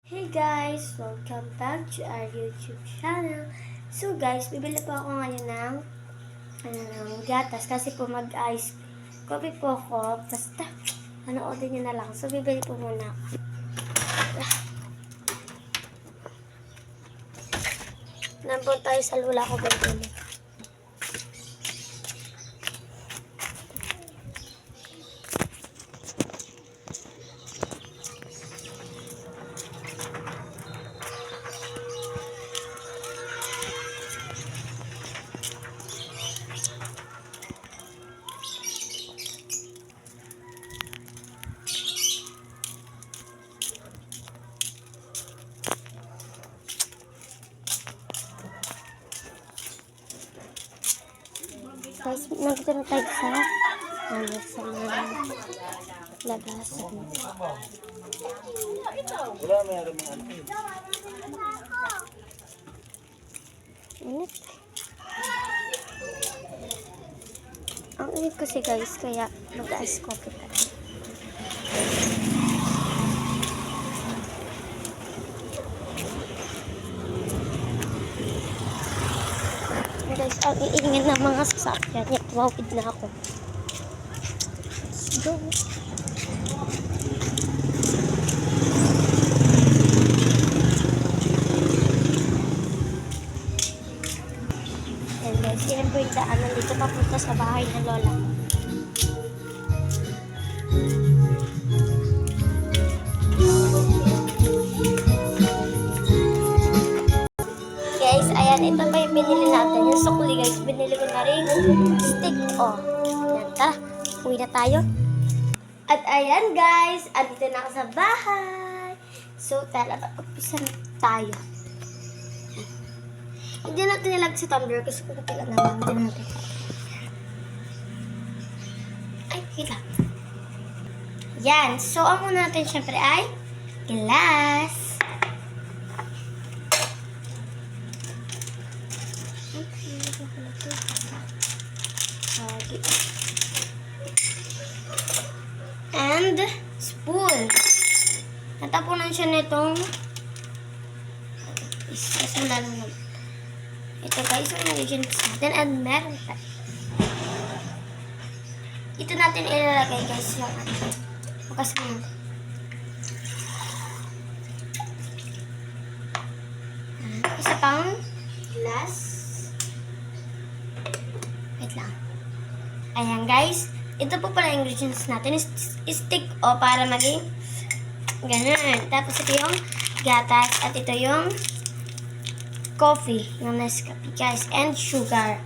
Hey guys! Welcome back to our YouTube channel. So guys, bibili po ako ngayon ng gatas kasi po mag-ice coffee po ako. Basta, order nyo na lang. So bibili po muna ako. Nandun tayo sa lula ko bibili. Guys, nandito na tayo sa mga labasan. Init. Ang init kasi guys, kaya mag-ice coffee tayo. Guys, ang iingin ng mga sasakyan. Wawid na ako. Let's go. And guys, yan po yung daanan dito papunta sa bahay ng lola. Guys, ayan, ito pa yung binili natin. Yung sukli guys, binili ko na rin stick. Oh, yan, tara, uwi na tayo. At ayan guys, andito na ako sa bahay. So, tara, mag-upisan tayo. Hindi natin nilag sa tumbler kasi kung kailan naman din natin. Ay, kita. Yan, so ang muna natin syempre ay glass. And spoon. Natapunan siya nitong isa lang. Ito guys, ang ingredients natin and meron pa. Ito natin ilalagay guys yung bukas mo. Isa pang glass. Wait lang. Ayan guys. Ito po pala ingredients natin. Stick o para maging ganun. Tapos ito yung gatas at ito yung coffee ng Nescafe guys and sugar.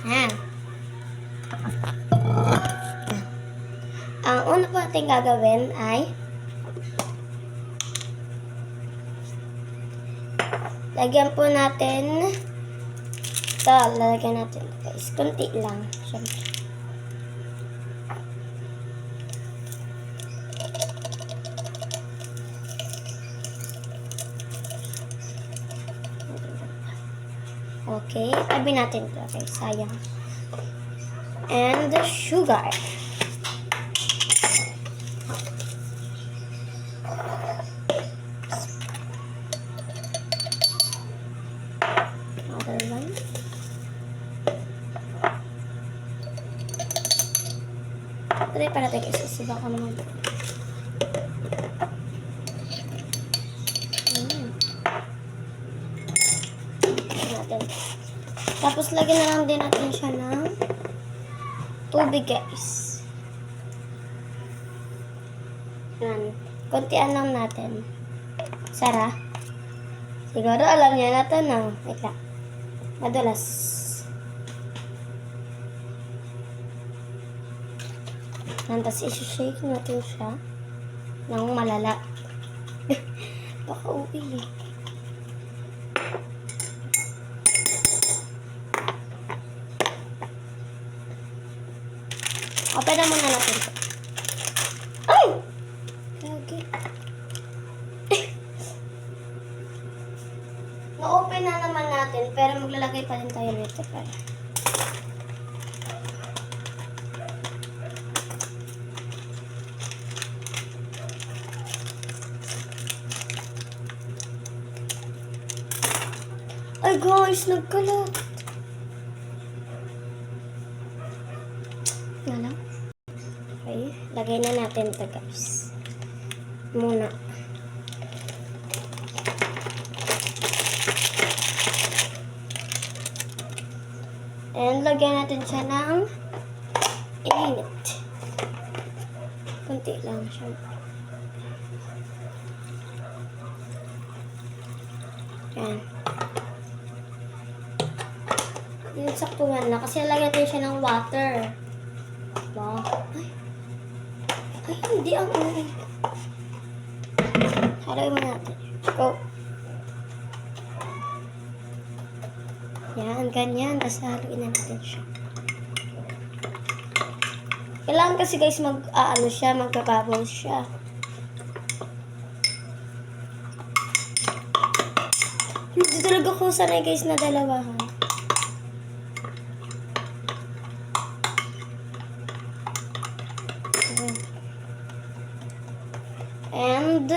Ayan. Ang una po natin gagawin ay lagyan po natin ito. Lalagyan natin guys. Kunti lang. Siyempre. Okay, tabi natin ito. Okay, sayang. And the sugar. Another one. Try pa natin kasi siba ka naman. Tapos lagyan na lang din natin siya ng tubig guys. Yan. Kuntian lang natin. Sara. Siguro alam niya na ito na. Wait lang. Madulas. Tapos isi-shake natin siya ng malala. Baka uwi eh. Open na muna natin ito. Ay! Okay. Na-open na naman natin, pero maglalagay pa rin tayo nito para. Ay guys, nagkalat. Ano? Okay, lagay na natin ito guys. Muna. And lagyan natin siya ng init. Kunti lang siya. Yan. Yung saktuhan na. Kasi lagyan natin siya ng water. Diba? Ay, hindi ang uri. Haluin mo natin. Go. Yan, ganyan. Tapos haluin na natin siya. Kailangan kasi guys magka-bubbles siya. Hindi talaga ko sanay guys na dalawahan. And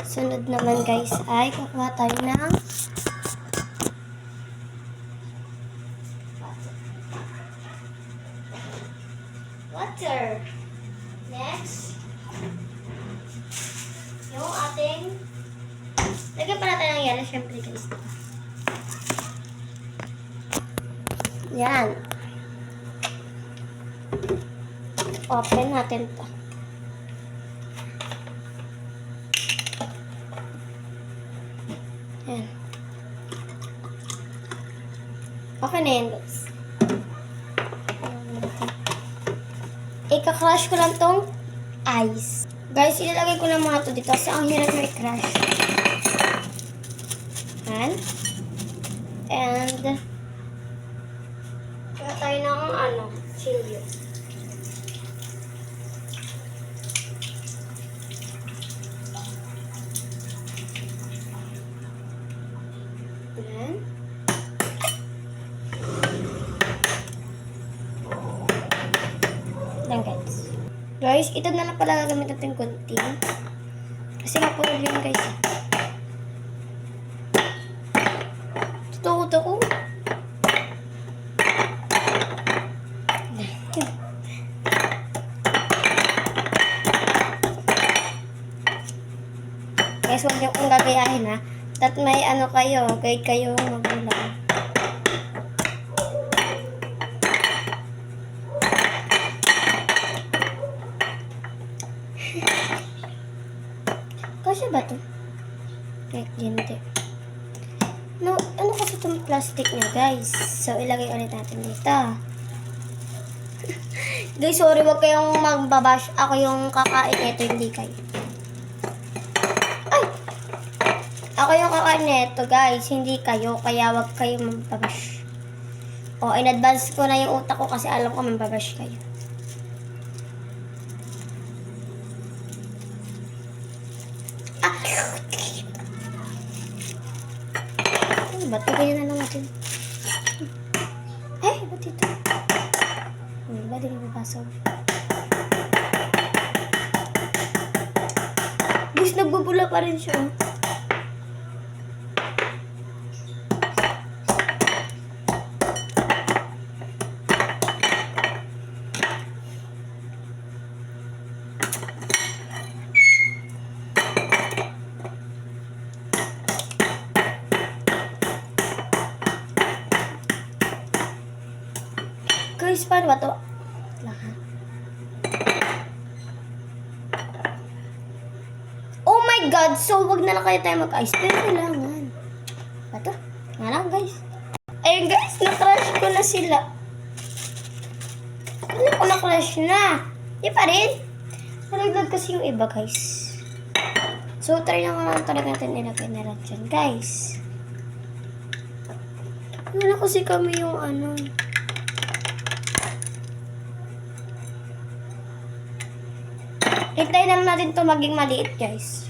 sunod naman guys ay kukuha tayo ng water. Next, yung ating lagyan pa natin ng yelo syempre guys. Yan. Open natin to. Yan. Okay na yan guys. Ika-crush ko lang tong ice. Guys, ilalagay ko na muna to dito kasi ang hirap na i-crush. Yan. And kaya tayo ng chilio. Yan. Yan guys. Guys, ito na lang pala gagamit natin konti. Kasi mapulog yun guys. Tutukot ako. Guys, huwag niyo kong gagayahin ha. At may guide kayo magulang. Kasi ba ito? Hindi. No, ano kasi itong plastic niya guys? So, ilagay ulit natin dito. Guys, sorry, wag kayong magbabash. Ako yung kakain nito, hindi kayo. Ay! Ako yung kakain nito guys, hindi kayo. Kaya wag kayong magbabash. O, in advance ko na yung utak ko kasi alam ko magbabash kayo. Ba't ganyan na lang natin? Ay, ba't ito? Ba't di nababasag? Guys, nagbubula pa rin siya. Guys, paano ba ito? Oh my God! So, wag na lang kayo tayo mag-ice. Pero kailangan. Ito. Nga lang, guys. Ayun, guys. Na-crush ko na sila. Ano ko na-crush na? Di pa rin. Nalaglag kasi yung iba, guys. So, try na nga lang talaga natin nilagay na lang dyan, guys. Ano na kasi kami yung Hintayin lang natin to maging maliit, guys.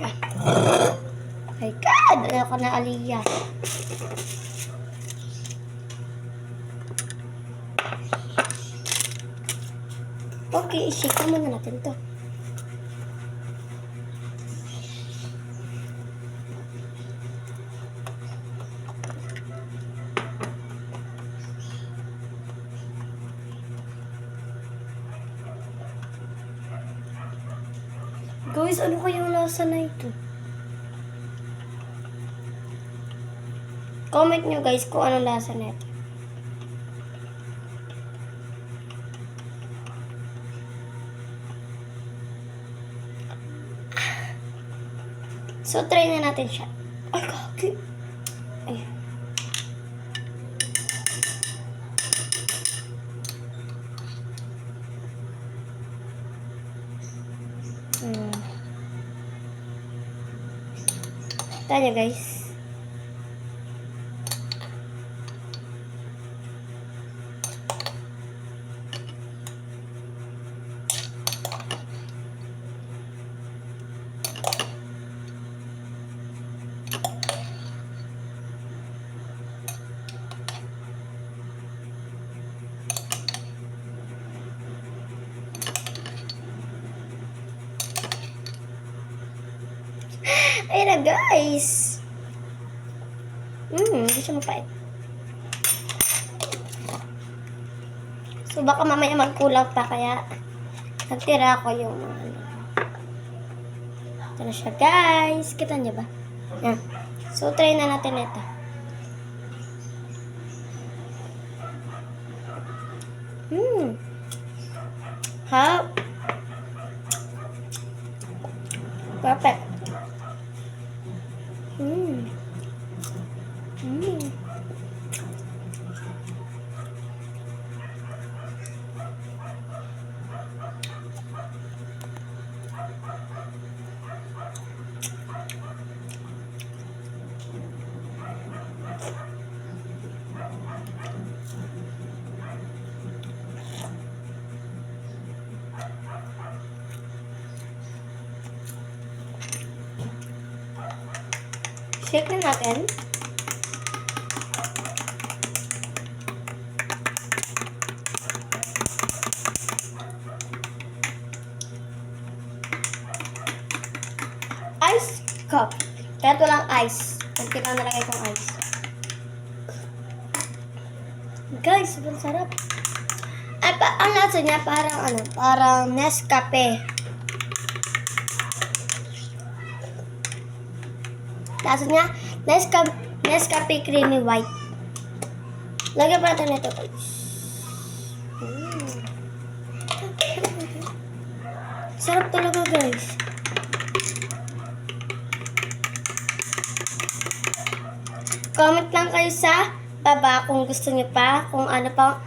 Yan. My God! Ano ka na, Aliyah? Okay, i-shake muna natin to. Guys, ano kayang lasa na ito? Comment nyo guys kung anong lasa na ito. So, try na natin siya. Ay, kaki. Ay. Tanya guys. Ayun na guys. Hindi siya mapait. So baka mamaya magkulang pa kaya nagtira ako yung ano. Ito na siya guys. Kita niyo ba? Yan. So try na natin ito. Ha? Perfect. Shake na natin. Ice cup. Kaya ito lang ice. Kunti lang nalagay kong ice. Guys, sobrang sarap. Ay, ang lasa niya parang Nescafe. Lasa niya, Nescafe Creamy White. Lagyan pa natin ito, guys. Sarap talaga, guys. Comment lang kayo sa baba kung gusto niyo pa, kung ano pa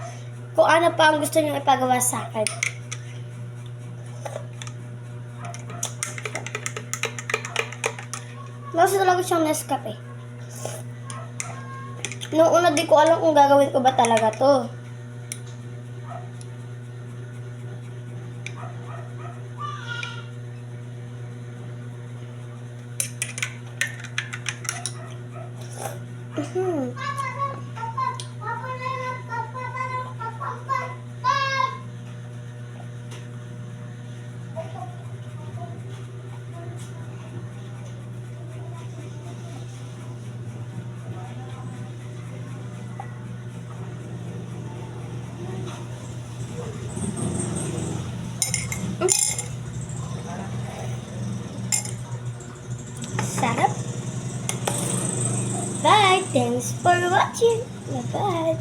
ang gusto niyo ipagawa sa akin. Lasa talaga siyang Nescafe. Noong una di ko alam kung gagawin ko ba talaga to. Sarap. Bye. Thanks for watching. Bye-bye.